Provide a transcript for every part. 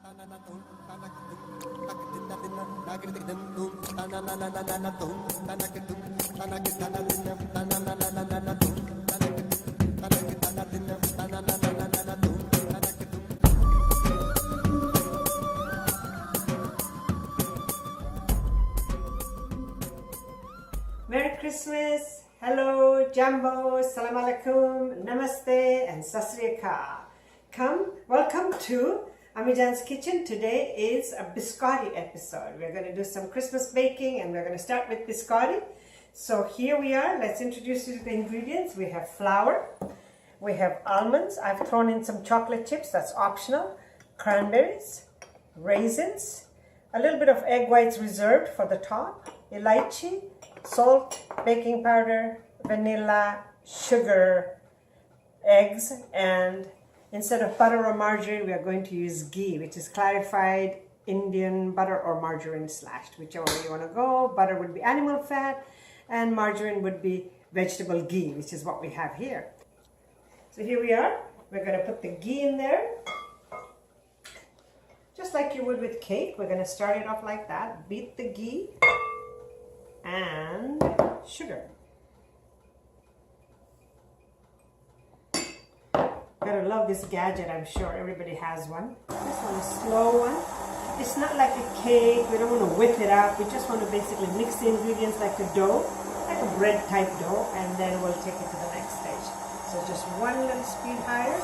Merry Christmas, hello, Jambo, Salam Alaikum, Namaste and Sat Sri Akal. Welcome to Amijan's Kitchen. Today is a biscotti episode. We're going to do some Christmas baking and we're going to start with biscotti. So here we are. Let's introduce you to the ingredients. We have flour, we have almonds. I've thrown in some chocolate chips, that's optional. Cranberries, raisins, a little bit of egg whites reserved for the top, elaichi, salt, baking powder, vanilla, sugar, eggs, and instead of butter or margarine, we are going to use ghee, which is clarified Indian butter or margarine slashed, whichever way you want to go. Butter would be animal fat and margarine would be vegetable ghee, which is what we have here. So here we are. We're going to put the ghee in there. Just like you would with cake, we're going to start it off like that. Beat the ghee and sugar. Gotta love this gadget, I'm sure everybody has one. This one is a slow one. It's not like a cake, we don't want to whip it up. We just want to basically mix the ingredients like a dough, like a bread type dough, and then we'll take it to the next stage. So just one little speed higher.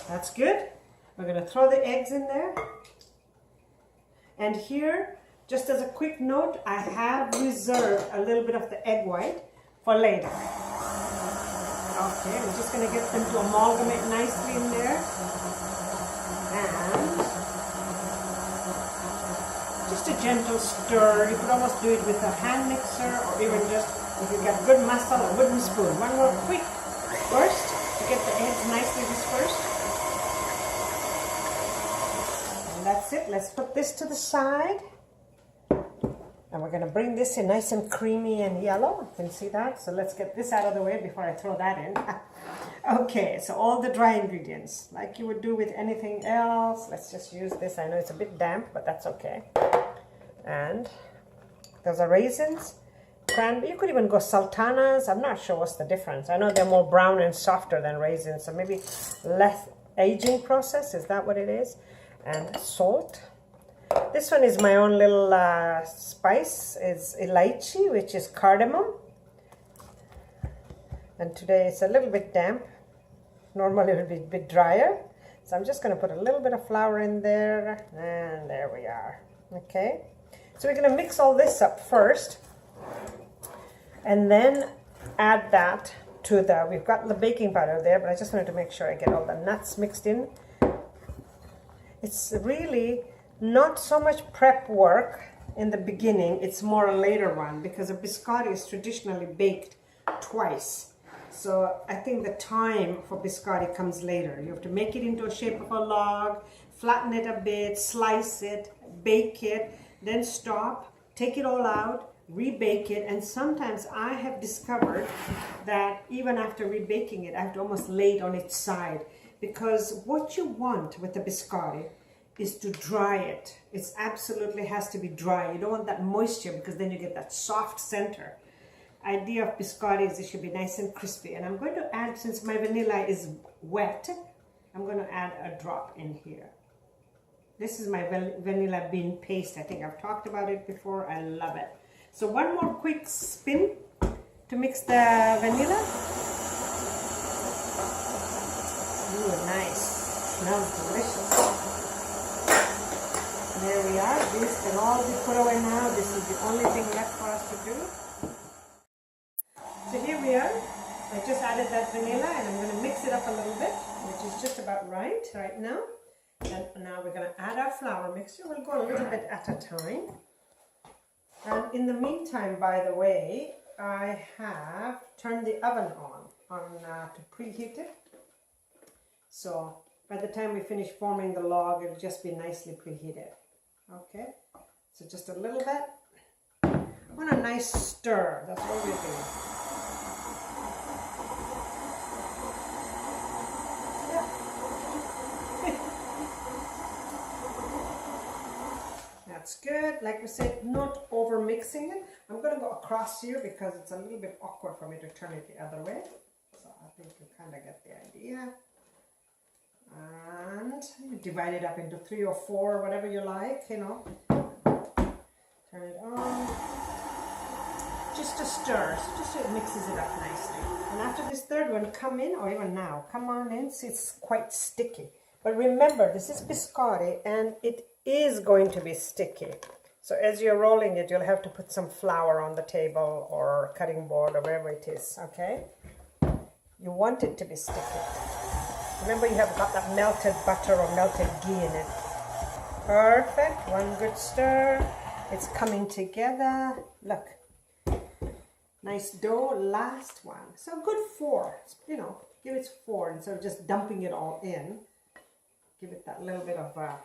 That's good. We're going to throw the eggs in there. And here, just as a quick note, I have reserved a little bit of the egg white for later. Okay, we're just going to get them to amalgamate nicely in there. And just a gentle stir. You could almost do it with a hand mixer or even just, if you've got good muscle, a wooden spoon. One more quick burst to get the eggs nicely dispersed. That's it. Let's put this to the side. And we're going to bring this in nice and creamy and yellow. You can see that. So let's get this out of the way before I throw that in. Okay, so all the dry ingredients, like you would do with anything else. Let's just use this. I know it's a bit damp, but that's okay. And those are raisins. Cranberry. You could even go sultanas. I'm not sure what's the difference. I know they're more brown and softer than raisins. So maybe less aging process. Is that what it is? And salt. This one is my own little spice. It's elaichi, which is cardamom. And today it's a little bit damp. Normally it would be a bit drier. So I'm just going to put a little bit of flour in there. And there we are. Okay. So we're going to mix all this up first. And then add that to the, we've got the baking powder there, but I just wanted to make sure I get all the nuts mixed in. It's really not so much prep work in the beginning, it's more a later one because a biscotti is traditionally baked twice. So I think the time for biscotti comes later. You have to make it into a shape of a log, flatten it a bit, slice it, bake it, then stop, take it all out, rebake it, and sometimes I have discovered that even after rebaking it, I have to almost lay it on its side. Because what you want with the biscotti is to dry it. It absolutely has to be dry. You don't want that moisture because then you get that soft center. Idea of biscotti is it should be nice and crispy. And I'm going to add, since my vanilla is wet, I'm going to add a drop in here. This is my vanilla bean paste. I think I've talked about it before. I love it. So one more quick spin to mix the vanilla. Ooh, nice. Smells delicious. There we are. This can all be put away now. This is the only thing left for us to do. So here we are. I just added that vanilla and I'm going to mix it up a little bit, which is just about right now. And now we're going to add our flour mixture. We'll go a little bit at a time. And in the meantime, by the way, I have turned the oven on to preheat it. So by the time we finish forming the log, it'll just be nicely preheated. Okay, so just a little bit. I want a nice stir. That's what we're doing. like we said, not over mixing it. I'm going to go across here because it's a little bit awkward for me to turn it the other way. So I think you kind of get the idea. And you divide it up into 3 or 4, whatever you like, you know. Turn it on. Just to stir, so just so it mixes it up nicely. And after this third one, come in, or even now, come on in. See, it's quite sticky. But remember, this is biscotti, and it is going to be sticky. So as you're rolling it, you'll have to put some flour on the table or cutting board or wherever it is, okay? You want it to be sticky. Remember, you have got that melted butter or melted ghee in it. Perfect. One good stir. It's coming together. Look. Nice dough. Last one. So good 4. You know, give it 4 instead of just dumping it all in. Give it that little bit of a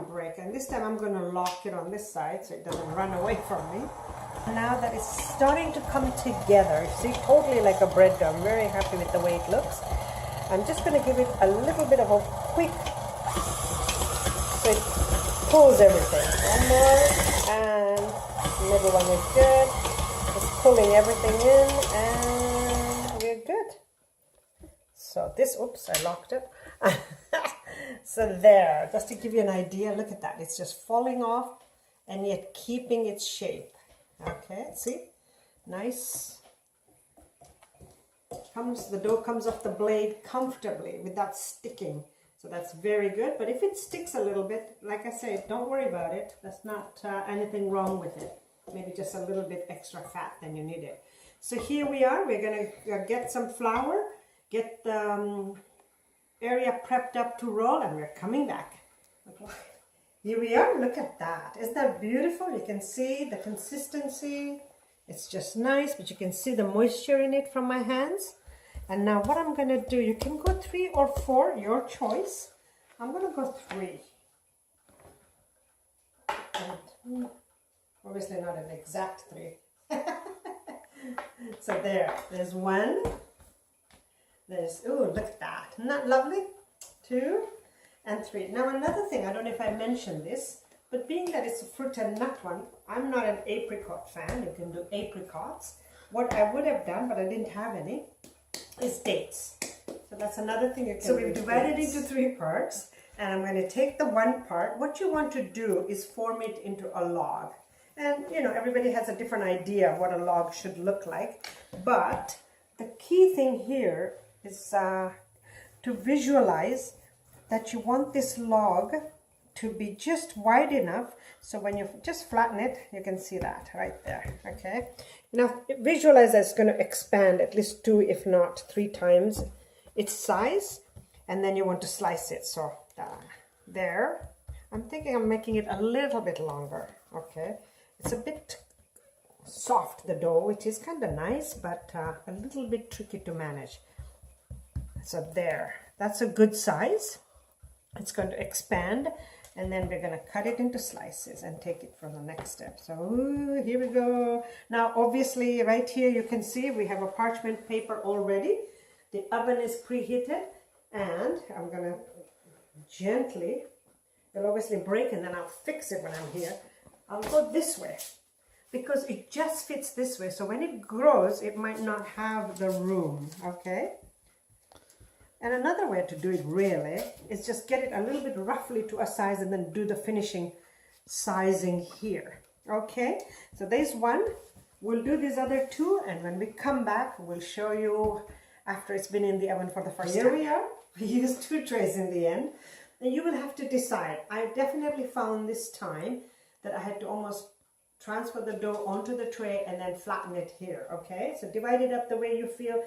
break. And this time I'm going to lock it on this side so it doesn't run away from me. Now that it's starting to come together, see, totally like a bread dough. I'm very happy with the way it looks. I'm just going to give it a little bit of a quick, so it pulls everything. One more, and the middle one is good. Just pulling everything in, and we're good. So this, oops, I locked it. So there, just to give you an idea, look at that. It's just falling off, and yet keeping its shape. Okay, see? Nice. The dough comes off the blade comfortably without sticking. So that's very good. But if it sticks a little bit, like I said, don't worry about it. That's not anything wrong with it. Maybe just a little bit extra fat than you need it. So here we are. We're going to get some flour, get the area prepped up to roll, and we're coming back. Okay. Here we are. Look at that. Isn't that beautiful? You can see the consistency. It's just nice, but you can see the moisture in it from my hands. And now what I'm going to do, you can go 3 or 4, your choice. I'm going to go 3. And obviously not an exact 3. So there's 1. There's, ooh, look at that. Isn't that lovely? 2 and 3. Now another thing, I don't know if I mentioned this, but being that it's a fruit and nut one, I'm not an apricot fan. You can do apricots. What I would have done, but I didn't have any, is dates. So that's another thing you can do. So we've divided it into 3 parts, and I'm going to take the one part. What you want to do is form it into a log. And, you know, everybody has a different idea of what a log should look like. But the key thing here is to visualize that you want this log to be just wide enough so when you just flatten it, you can see that right there. Okay, now visualize that it's going to expand at least 2 if not 3 times its size, and then you want to slice it. So there, I'm thinking I'm making it a little bit longer. Okay, it's a bit soft, the dough, which is kind of nice, but a little bit tricky to manage. So there, that's a good size. It's going to expand, and then we're going to cut it into slices and take it from the next step. So ooh, here we go. Now obviously right here you can see we have a parchment paper already. The oven is preheated, and I'm going to gently, it'll obviously break and then I'll fix it when I'm here. I'll go this way because it just fits this way. So when it grows, it might not have the room, okay? And another way to do it really is just get it a little bit roughly to a size and then do the finishing sizing here. Okay, so there's 1. We'll do these other 2, and when we come back, we'll show you after it's been in the oven for the first time. Here we are. We used 2 trays in the end. And you will have to decide. I definitely found this time that I had to almost transfer the dough onto the tray and then flatten it here. Okay, so divide it up the way you feel.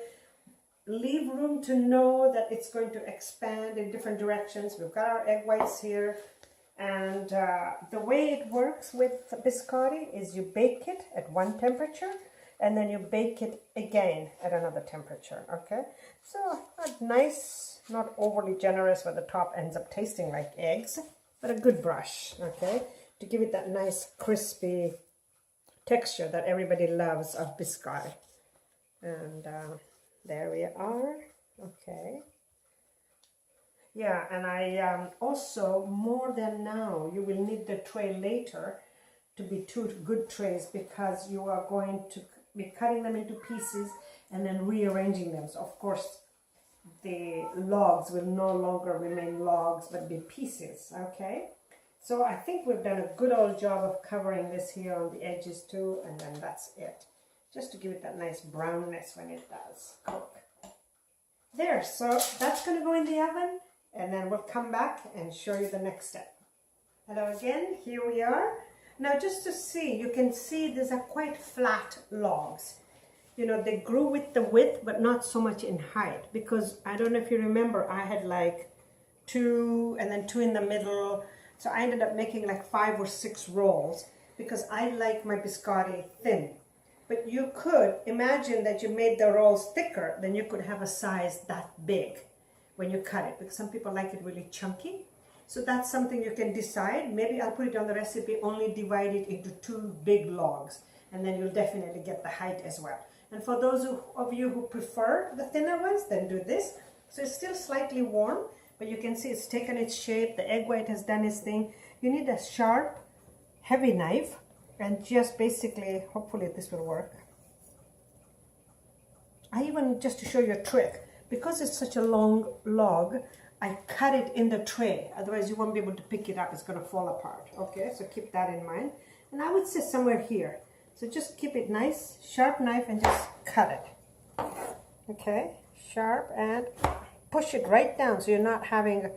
Leave room to know that it's going to expand in different directions. We've got our egg whites here, and the way it works with biscotti is you bake it at one temperature and then you bake it again at another temperature. Okay, so a nice, not overly generous where the top ends up tasting like eggs, but a good brush, okay, to give it that nice crispy texture that everybody loves of biscotti. And there we are. Okay. Yeah, and I also, more than now, you will need the tray later to be two good trays, because you are going to be cutting them into pieces and then rearranging them. So of course the logs will no longer remain logs but be pieces. Okay, so I think we've done a good old job of covering this here on the edges too, and then that's it, just to give it that nice brownness when it does cook. There, so that's going to go in the oven, and then we'll come back and show you the next step. Hello again, here we are. Now just to see, you can see these are quite flat logs. You know, they grew with the width, but not so much in height, because I don't know if you remember, I had like 2 and then 2 in the middle. So I ended up making like 5 or 6 rolls, because I like my biscotti thin. But you could imagine that you made the rolls thicker, then you could have a size that big when you cut it, because some people like it really chunky. So that's something you can decide. Maybe I'll put it on the recipe, only divide it into 2 big logs, and then you'll definitely get the height as well. And for those of you who prefer the thinner ones, then do this. So it's still slightly warm, but you can see it's taken its shape. The egg white has done its thing. You need a sharp, heavy knife, and just basically, hopefully this will work. I even, just to show you a trick, because it's such a long log, I cut it in the tray, otherwise you won't be able to pick it up, it's going to fall apart. Okay, so keep that in mind. And I would say somewhere here. So just keep it nice, sharp knife, and just cut it. Okay, sharp, and push it right down, so you're not having,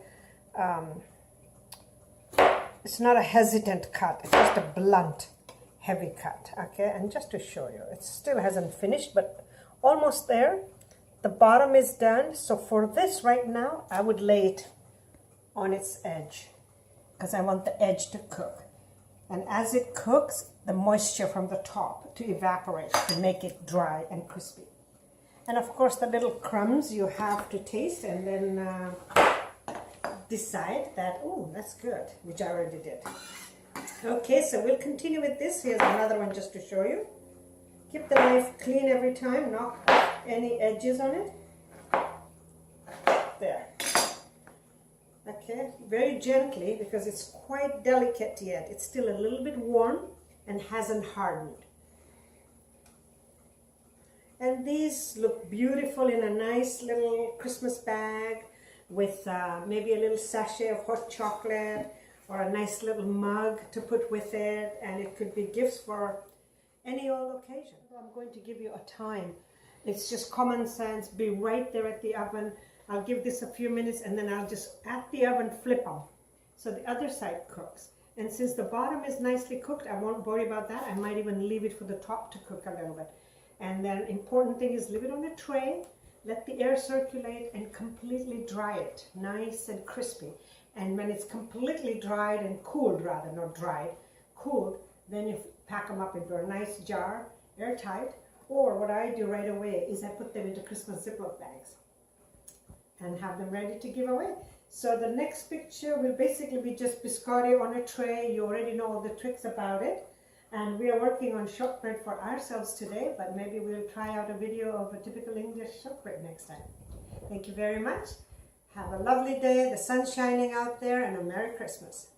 it's not a hesitant cut, it's just a blunt, heavy cut. Okay, and just to show you, it still hasn't finished, but almost there. The bottom is done, so for this right now, I would lay it on its edge, because I want the edge to cook. And as it cooks, the moisture from the top to evaporate, to make it dry and crispy. And of course, the little crumbs you have to taste, and then decide that, oh, that's good, which I already did. Okay, so we'll continue with this. Here's another one just to show you. Keep the knife clean every time, knock off any edges on it. There. Okay, very gently, because it's quite delicate yet. It's still a little bit warm and hasn't hardened. And these look beautiful in a nice little Christmas bag with maybe a little sachet of hot chocolate, or a nice little mug to put with it, and it could be gifts for any old occasion. I'm going to give you a time. It's just common sense. Be right there at the oven. I'll give this a few minutes, and then I'll just, at the oven, flip them, so the other side cooks. And since the bottom is nicely cooked, I won't worry about that. I might even leave it for the top to cook a little bit. And then important thing is, leave it on a tray, let the air circulate, and completely dry it, nice and crispy. And when it's completely dried and cooled, rather, not dried, cooled, then you pack them up into a nice jar, airtight. Or what I do right away is I put them into Christmas Ziploc bags and have them ready to give away. So the next picture will basically be just biscotti on a tray. You already know all the tricks about it. And we are working on shortbread for ourselves today, but maybe we'll try out a video of a typical English shortbread next time. Thank you very much. Have a lovely day, the sun's shining out there, and a Merry Christmas.